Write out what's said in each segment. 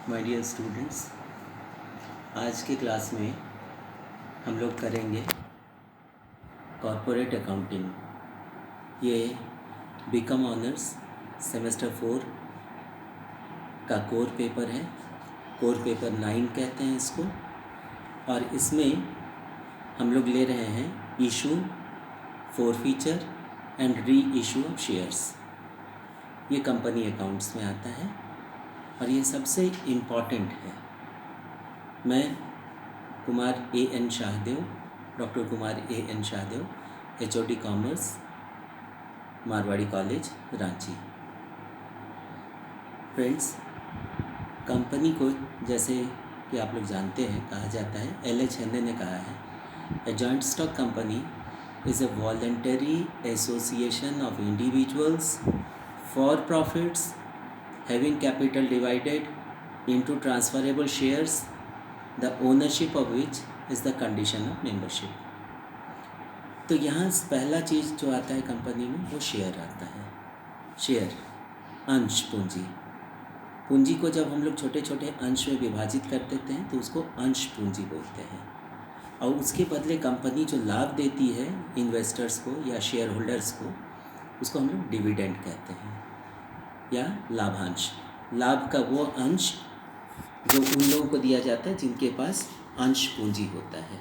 My dear students, आज की class में हम लोग करेंगे कॉरपोरेट अकाउंटिंग। ये बीकॉम ऑनर्स सेमेस्टर 4 का कोर पेपर है। कोर पेपर 9 कहते हैं इसको। और इसमें हम लोग ले रहे हैं issue, forfeiture and reissue of shares. ये कंपनी अकाउंट्स में आता है और ये सबसे इम्पॉर्टेंट है। मैं Kumar A.N. Shahdeo, doctor Kumar A.N. Shahdeo, HOD commerce, Marwari college, Ranchi. Friends, company को जैसे कि आप लोग जानते हैं कहा जाता है, L.H. हेने ने कहा है, a joint stock company is a voluntary association of individuals for profits having capital divided into transferable shares, the ownership of which is the condition of membership। तो यहाँ पहला चीज़ जो आता है कंपनी में वो शेयर आता है। शेयर अंश पूंजी। पूंजी को जब हम लोग छोटे छोटे अंश में विभाजित कर देते हैं तो उसको अंश पूंजी बोलते हैं। और उसके बदले कंपनी जो लाभ देती है इन्वेस्टर्स को या शेयर होल्डर्स को, उसको हम लोग डिविडेंड कहते हैं या लाभांश। लाभ का वो अंश जो उन लोगों को दिया जाता है जिनके पास अंश पूंजी होता है।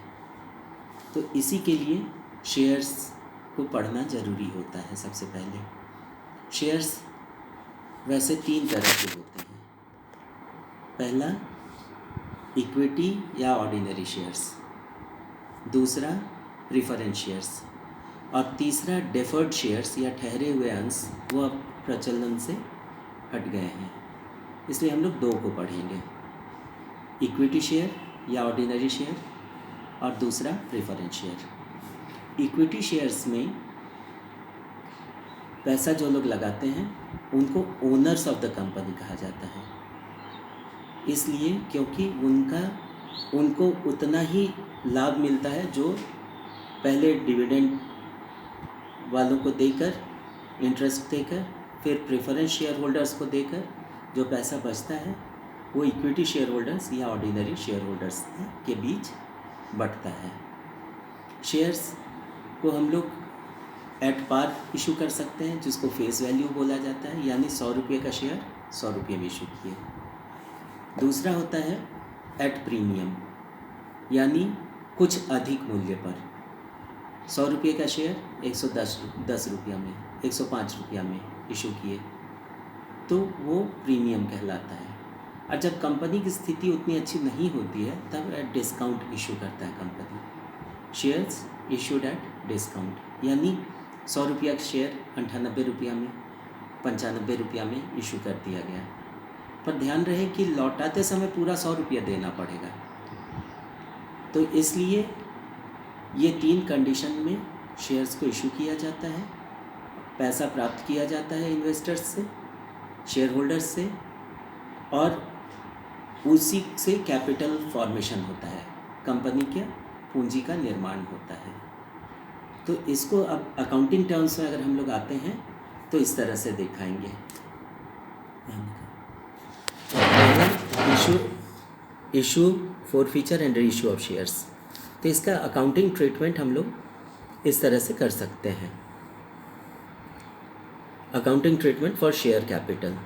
तो इसी के लिए शेयर्स को पढ़ना ज़रूरी होता है। सबसे पहले शेयर्स वैसे 3 तरह के होते हैं। पहला इक्विटी या ऑर्डिनरी शेयर्स, दूसरा प्रीफरेंस शेयर्स और तीसरा डेफर्ड शेयर्स या ठहरे हुए अंश। वो अब प्रचलन से हट गए हैं, इसलिए हम लोग 2 को पढ़ेंगे, इक्विटी शेयर या ऑर्डिनरी शेयर और दूसरा प्रेफरेंस शेयर। इक्विटी शेयर्स में पैसा जो लोग लगाते हैं उनको ओनर्स ऑफ द कंपनी कहा जाता है, इसलिए क्योंकि उनको उतना ही लाभ मिलता है जो पहले डिविडेंड वालों को देकर, इंटरेस्ट देकर, फिर प्रेफरेंस शेयर होल्डर्स को देकर जो पैसा बचता है वो इक्विटी शेयर होल्डर्स या ऑर्डिनरी शेयर होल्डर्स के बीच बंटता है। शेयर्स को हम लोग एट पार इशू कर सकते हैं, जिसको फेस वैल्यू बोला जाता है, यानी 100 रुपये का शेयर 100 रुपये में इशू किए। दूसरा होता है एट प्रीमियम, यानी कुछ अधिक मूल्य पर। 100 रुपये का शेयर 110 रुपया में, 105 रुपया में इशू किए तो वो प्रीमियम कहलाता है। और जब कंपनी की स्थिति उतनी अच्छी नहीं होती है तब एट डिस्काउंट इशू करता है company. Shares issued at discount, यानी 100 रुपया का शेयर 98 रुपया में, 95 रुपया में इशू कर दिया गया। पर ध्यान रहे कि लौटाते समय पूरा 100 रुपया देना पड़ेगा। तो इसलिए ये 3 कंडीशन में शेयर्स को इशू किया जाता है। पैसा प्राप्त किया जाता है इन्वेस्टर्स से, शेयर होल्डर्स से, और उसी से कैपिटल फॉर्मेशन होता है, कंपनी के पूंजी का निर्माण होता है। तो इसको अब अकाउंटिंग टर्म्स में अगर हम लोग आते हैं तो इस तरह से दिखाएंगे। Issue, forfeiture and reissue of shares. तो इसका अकाउंटिंग ट्रीटमेंट हम लोग इस तरह से कर सकते हैं। Accounting treatment for share capital.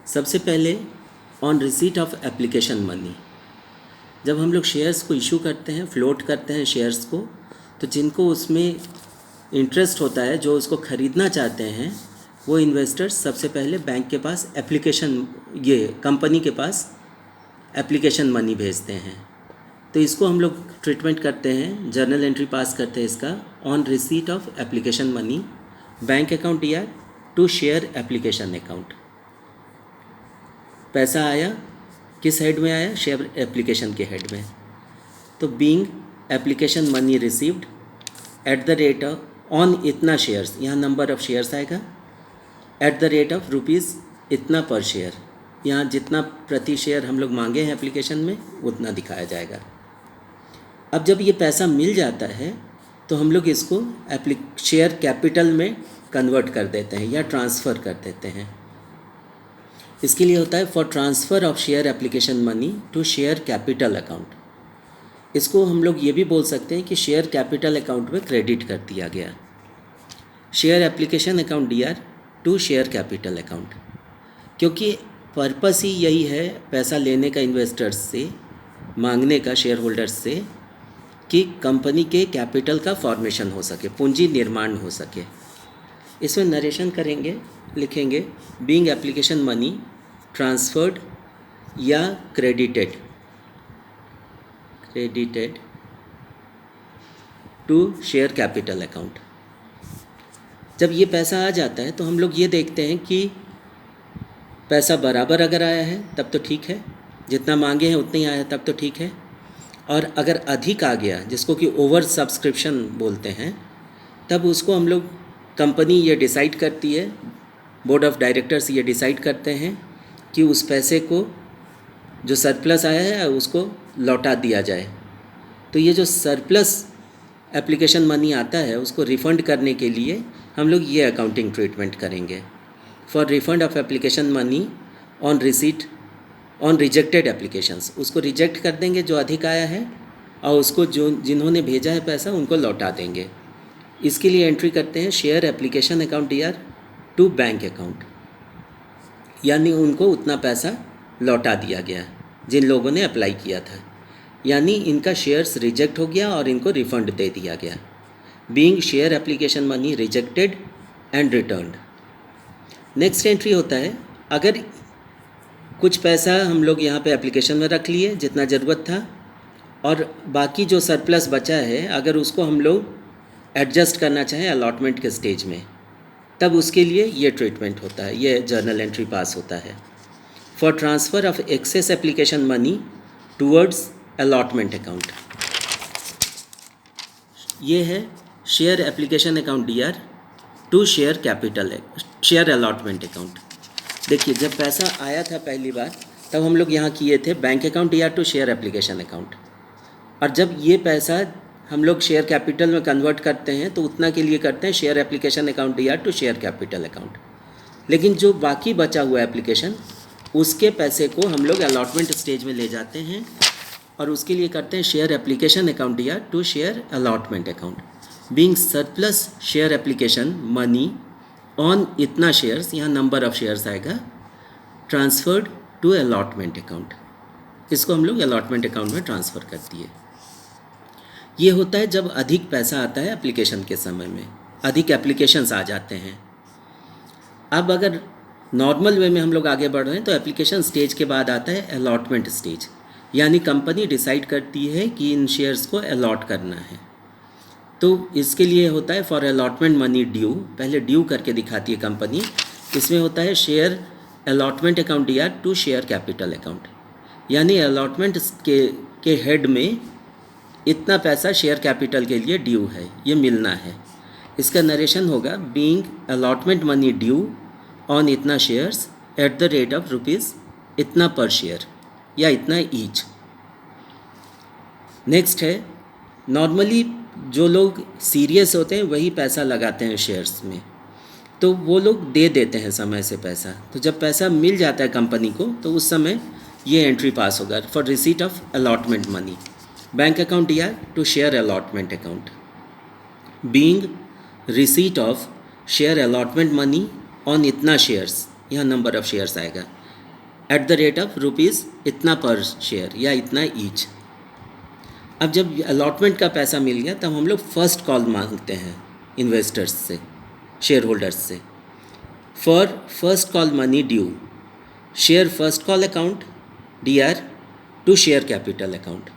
सबसे पहले on receipt of application money. जब हम लोग शेयर्स को इशू करते हैं, फ्लोट करते हैं शेयर्स को, तो जिनको उसमें इंटरेस्ट होता है, जो उसको ख़रीदना चाहते हैं, वो इन्वेस्टर्स सबसे पहले बैंक के पास कंपनी के पास एप्लीकेशन मनी भेजते हैं। तो इसको हम लोग ट्रीटमेंट करते हैं, जर्नल एंट्री पास करते हैं इसका, on receipt of application money bank account या टू शेयर एप्लीकेशन अकाउंट। पैसा आया, किस हेड में आया? शेयर एप्लीकेशन के हेड में। तो being application money received eight the rate of on इतना शेयर्स, यहाँ नंबर ऑफ शेयर्स आएगा, at the rate of rupees इतना पर शेयर, यहाँ जितना प्रति शेयर हम लोग मांगे हैं एप्लीकेशन में उतना दिखाया जाएगा। अब जब ये पैसा मिल जाता है तो हम लोग इसको शेयर कैपिटल में कन्वर्ट कर देते हैं या ट्रांसफ़र कर देते हैं। इसके लिए होता है for transfer of share application money to share capital account. इसको हम लोग ये भी बोल सकते हैं कि शेयर कैपिटल अकाउंट में क्रेडिट कर दिया गया। Share application account DR to share capital account, क्योंकि पर्पस ही यही है पैसा लेने का इन्वेस्टर्स से, मांगने का शेयर होल्डर्स से, कि कंपनी के कैपिटल का फॉर्मेशन हो सके, पूंजी निर्माण हो सके। इसमें नरेशन करेंगे, लिखेंगे बीइंग एप्लीकेशन मनी ट्रांसफर्ड या credited to share capital account. जब ये पैसा आ जाता है तो हम लोग ये देखते हैं कि पैसा बराबर अगर आया है तब तो ठीक है, जितना मांगे हैं उतना ही आया तब तो ठीक है, और अगर अधिक आ गया जिसको कि ओवर सब्सक्रिप्शन बोलते हैं, तब उसको हम लोग, कंपनी ये डिसाइड करती है, बोर्ड ऑफ डायरेक्टर्स ये डिसाइड करते हैं कि उस पैसे को, जो सरप्लस आया है, उसको लौटा दिया जाए। तो ये जो सरप्लस एप्लीकेशन मनी आता है उसको रिफ़ंड करने के लिए हम लोग ये अकाउंटिंग ट्रीटमेंट करेंगे। For refund of application money on receipt on rejected applications, उसको रिजेक्ट कर देंगे जो अधिक आया है, और उसको जो जिन्होंने भेजा है पैसा उनको लौटा देंगे। इसके लिए एंट्री करते हैं share application account DR to bank account, यानी उनको उतना पैसा लौटा दिया गया जिन लोगों ने अप्लाई किया था, यानी इनका शेयर्स रिजेक्ट हो गया और इनको रिफ़ंड दे दिया गया। Being share application money rejected and returned. Next entry होता है, अगर कुछ पैसा हम लोग यहाँ पे एप्लीकेशन में रख लिए जितना ज़रूरत था, और बाकी जो सरप्लस बचा है अगर उसको हम लोग एडजस्ट करना चाहें अलॉटमेंट के स्टेज में, तब उसके लिए ये ट्रीटमेंट होता है, ये जर्नल एंट्री पास होता है। For transfer of excess application money towards allotment account, ये है share application account DR to share capital share allotment account. देखिए, जब पैसा आया था पहली बार तब हम लोग यहाँ किए थे bank account DR to share application account, और जब ये पैसा हम लोग शेयर कैपिटल में कन्वर्ट करते हैं तो उतना के लिए करते हैं share application account DR to share capital account. लेकिन जो बाकी बचा हुआ एप्लीकेशन, उसके पैसे को हम लोग अलॉटमेंट स्टेज में ले जाते हैं और उसके लिए करते हैं share application account DR to share allotment account. Being surplus share application money on इतना शेयर्स, यहाँ नंबर ऑफ शेयर्स आएगा, ट्रांसफर्ड टू अलॉटमेंट अकाउंट, इसको हम लोग अलॉटमेंट अकाउंट में ट्रांसफ़र कर दिए। ये होता है जब अधिक पैसा आता है एप्लीकेशन के समय में, अधिक एप्लीकेशंस आ जाते हैं। अब अगर नॉर्मल वे में हम लोग आगे बढ़ रहे हैं तो एप्लीकेशन स्टेज के बाद आता है अलॉटमेंट स्टेज, यानी कंपनी डिसाइड करती है कि इन शेयर्स को अलॉट करना है। तो इसके लिए होता है फॉर अलॉटमेंट मनी ड्यू, पहले ड्यू करके दिखाती है कंपनी। इसमें होता है share allotment account DR to share capital account, यानी अलॉटमेंट के हेड में इतना पैसा शेयर कैपिटल के लिए ड्यू है, ये मिलना है। इसका नरेशन होगा being allotment money due on इतना shares at the rate of rupees इतना पर शेयर या इतना ईच। नेक्स्ट है, नॉर्मली जो लोग सीरियस होते हैं वही पैसा लगाते हैं शेयर्स में, तो वो लोग दे देते हैं समय से पैसा। तो जब पैसा मिल जाता है कंपनी को तो उस समय ये एंट्री पास होगा for receipt of allotment money bank account DR to share allotment account. Being receipt of share allotment money on इतना शेयर्स, यहाँ नंबर ऑफ शेयर्स आएगा, at the rate of rupees इतना पर शेयर या इतना each. अब जब अलॉटमेंट का पैसा मिल गया तब हम लोग फर्स्ट कॉल मांगते हैं इन्वेस्टर्स से, शेयर होल्डर्स से। For first call money due share first call account DR to share capital account.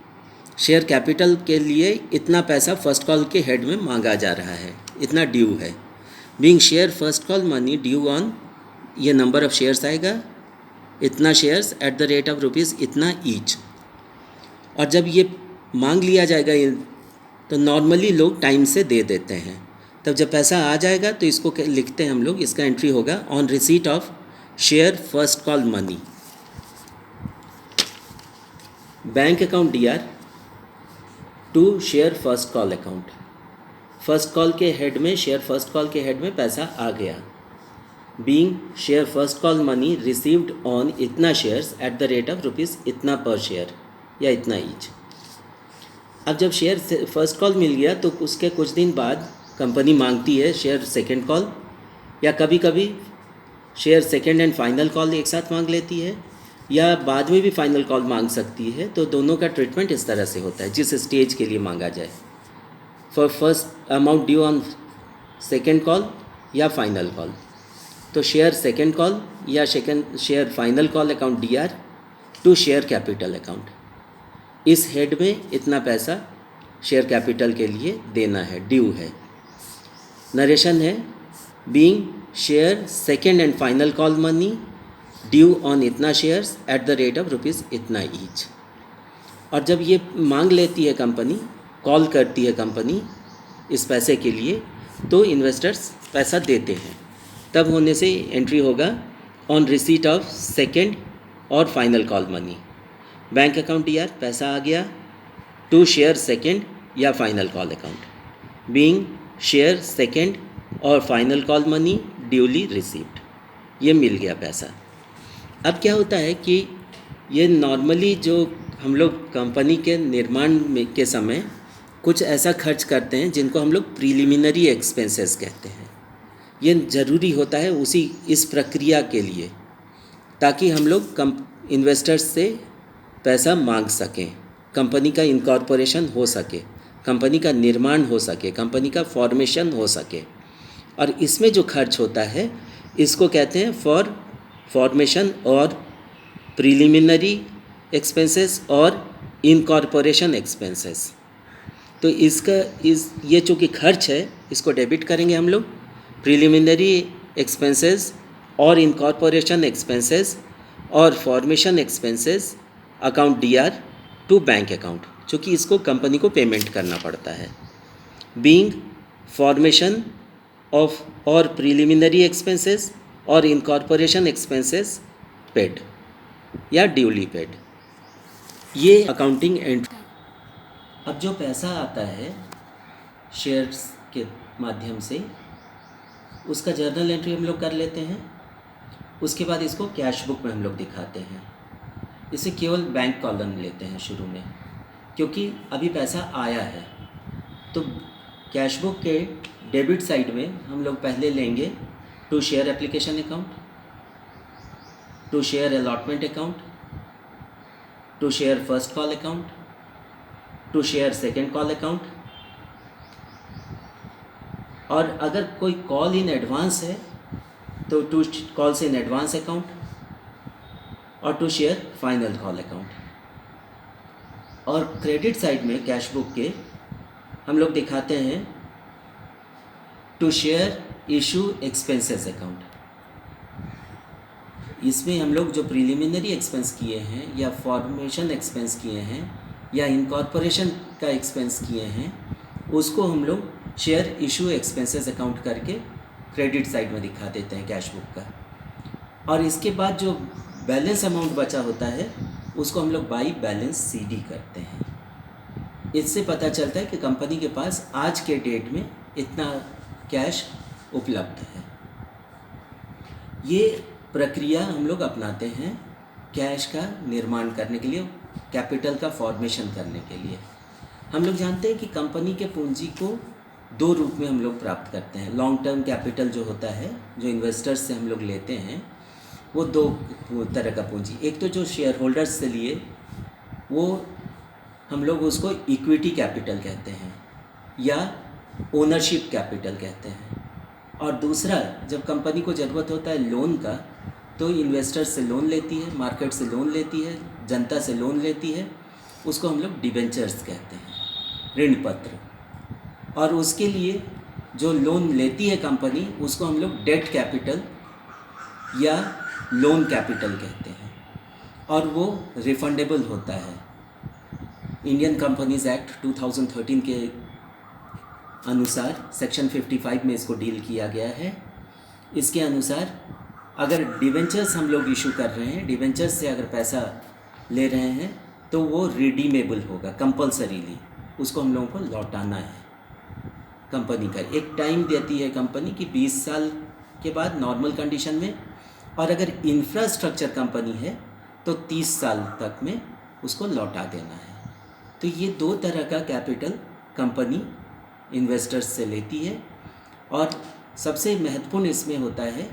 Share capital के लिए इतना पैसा फर्स्ट कॉल के हेड में मांगा जा रहा है, इतना ड्यू है। Being share first call money due on, ये नंबर ऑफ शेयर्स आएगा, इतना shares at the rate of rupees इतना ईच। और जब ये मांग लिया जाएगा तो नॉर्मली लोग टाइम से दे देते हैं। तब जब पैसा आ जाएगा तो इसको लिखते हैं हम लोग, इसका एंट्री होगा on receipt of share first call money bank account DR to share first call account. First call के हेड में, शेयर फर्स्ट कॉल के हेड में पैसा आ गया। Being share first call money received on इतना shares at the rate of rupees इतना पर शेयर या इतना ईच। अब जब शेयर फर्स्ट कॉल मिल गया तो उसके कुछ दिन बाद कंपनी मांगती है शेयर सेकंड कॉल, या कभी कभी share second and final call एक साथ मांग लेती है, या बाद में भी फाइनल कॉल मांग सकती है। तो दोनों का ट्रीटमेंट इस तरह से होता है जिस स्टेज के लिए मांगा जाए। For first amount due on second call या फाइनल कॉल, तो शेयर सेकंड कॉल या second share final call account DR to share capital account, इस हेड में इतना पैसा शेयर कैपिटल के लिए देना है, ड्यू है। नरेशन है being share second and final call money due on इतना shares at the rate of rupees इतना ईच। और जब ये मांग लेती है कंपनी, कॉल करती है कंपनी इस पैसे के लिए, तो इन्वेस्टर्स पैसा देते हैं। तब होने से एंट्री होगा ऑन रिसीट ऑफ सेकंड और final call money, bank account DR पैसा आ गया, टू शेयर सेकंड या final call account being share second और final call money duly received, ये मिल गया पैसा। अब क्या होता है कि ये नॉर्मली जो हम लोग कंपनी के निर्माण में के समय कुछ ऐसा खर्च करते हैं जिनको हम लोग प्रीलिमिनरी एक्सपेंसेस कहते हैं। ये ज़रूरी होता है उसी इस प्रक्रिया के लिए, ताकि हम लोग इन्वेस्टर्स से पैसा मांग सकें, कंपनी का इनकॉर्पोरेशन हो सके, कंपनी का निर्माण हो सके, कंपनी का फॉर्मेशन हो सके। और इसमें जो खर्च होता है इसको कहते हैं फॉर्मेशन और प्रीलिमिनरी एक्सपेंसेस और इनकॉर्पोरेशन एक्सपेंसेस। तो ये चूँकि खर्च है, इसको डेबिट करेंगे हम लोग, प्रीलिमिनरी एक्सपेंसेस और इनकॉर्पोरेशन एक्सपेंसेस और formation expenses account DR to bank account, चूँकि इसको कंपनी को पेमेंट करना पड़ता है। बीइंग फॉर्मेशन ऑफ और प्रीलिमिनरी एक्सपेंसेस और इनकॉर्पोरेशन एक्सपेंसेस पेड या ड्यूली पेड, ये अकाउंटिंग एंट्री। अब जो पैसा आता है शेयर्स के माध्यम से, उसका जर्नल एंट्री हम लोग कर लेते हैं। उसके बाद इसको कैश बुक में हम लोग दिखाते हैं। इसे केवल बैंक कॉलम लेते हैं शुरू में, क्योंकि अभी पैसा आया है। तो कैश बुक के डेबिट साइड में हम लोग पहले लेंगे to share application account, to share allotment account, to share first call account, to share second call account, और अगर कोई कॉल इन एडवांस है तो to calls in advance account और to share final call account. और credit side में cash book के हम लोग दिखाते हैं to share issue expenses account. इसमें हम लोग जो प्रीलिमिनरी एक्सपेंस किए हैं या फॉर्मेशन एक्सपेंस किए हैं या इनकॉर्पोरेशन का एक्सपेंस किए हैं, उसको हम लोग शेयर इशू एक्सपेंसेस अकाउंट करके क्रेडिट साइड में दिखा देते हैं कैश बुक का। और इसके बाद जो बैलेंस अमाउंट बचा होता है उसको हम लोग बाई बैलेंस CD करते हैं। इससे पता चलता है कि कंपनी के पास आज के डेट में इतना कैश उपलब्ध है। ये प्रक्रिया हम लोग अपनाते हैं कैश का निर्माण करने के लिए, कैपिटल का फॉर्मेशन करने के लिए। हम लोग जानते हैं कि कंपनी के पूंजी को दो रूप में हम लोग प्राप्त करते हैं। लॉन्ग टर्म कैपिटल जो होता है, जो इन्वेस्टर्स से हम लोग लेते हैं, वो दो तरह का पूंजी। एक तो जो शेयर होल्डर्स से लिए, वो हम लोग उसको इक्विटी कैपिटल कहते हैं या ओनरशिप कैपिटल कहते हैं। और दूसरा, जब कंपनी को ज़रूरत होता है लोन का, तो इन्वेस्टर्स से लोन लेती है, मार्केट से लोन लेती है, जनता से लोन लेती है, उसको हम लोग डिबेंचर्स कहते हैं, ऋण पत्र। और उसके लिए जो लोन लेती है कंपनी, उसको हम लोग डेट कैपिटल या लोन कैपिटल कहते हैं, और वो रिफंडेबल होता है। इंडियन कंपनीज एक्ट 2013 के अनुसार सेक्शन 55 में इसको डील किया गया है। इसके अनुसार अगर डिवेंचर्स हम लोग इशू कर रहे हैं, डिवेंचर्स से अगर पैसा ले रहे हैं, तो वो रिडीमेबल होगा कंपल्सरीली, उसको हम लोगों को लौटाना है। कंपनी का एक टाइम देती है कंपनी कि 20 साल के बाद नॉर्मल कंडीशन में, और अगर इंफ्रास्ट्रक्चर कंपनी है तो 30 साल तक में उसको लौटा देना है। तो ये 2 तरह का कैपिटल कंपनी इन्वेस्टर्स से लेती है, और सबसे महत्वपूर्ण इसमें होता है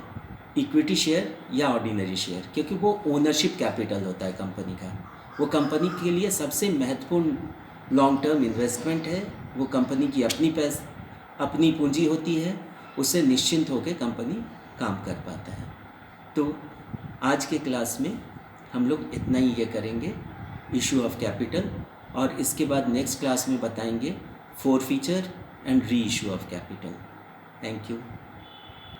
इक्विटी शेयर या ऑर्डिनरी शेयर, क्योंकि वो ओनरशिप कैपिटल होता है कंपनी का। वो कंपनी के लिए सबसे महत्वपूर्ण लॉन्ग टर्म इन्वेस्टमेंट है। वो कंपनी की अपनी पूंजी होती है, उससे निश्चिंत होकर कंपनी काम कर पाता है। तो आज के क्लास में हम लोग इतना ही ये करेंगे, इशू ऑफ कैपिटल, और इसके बाद नेक्स्ट क्लास में बताएंगे forfeiture and reissue of capital. Thank you.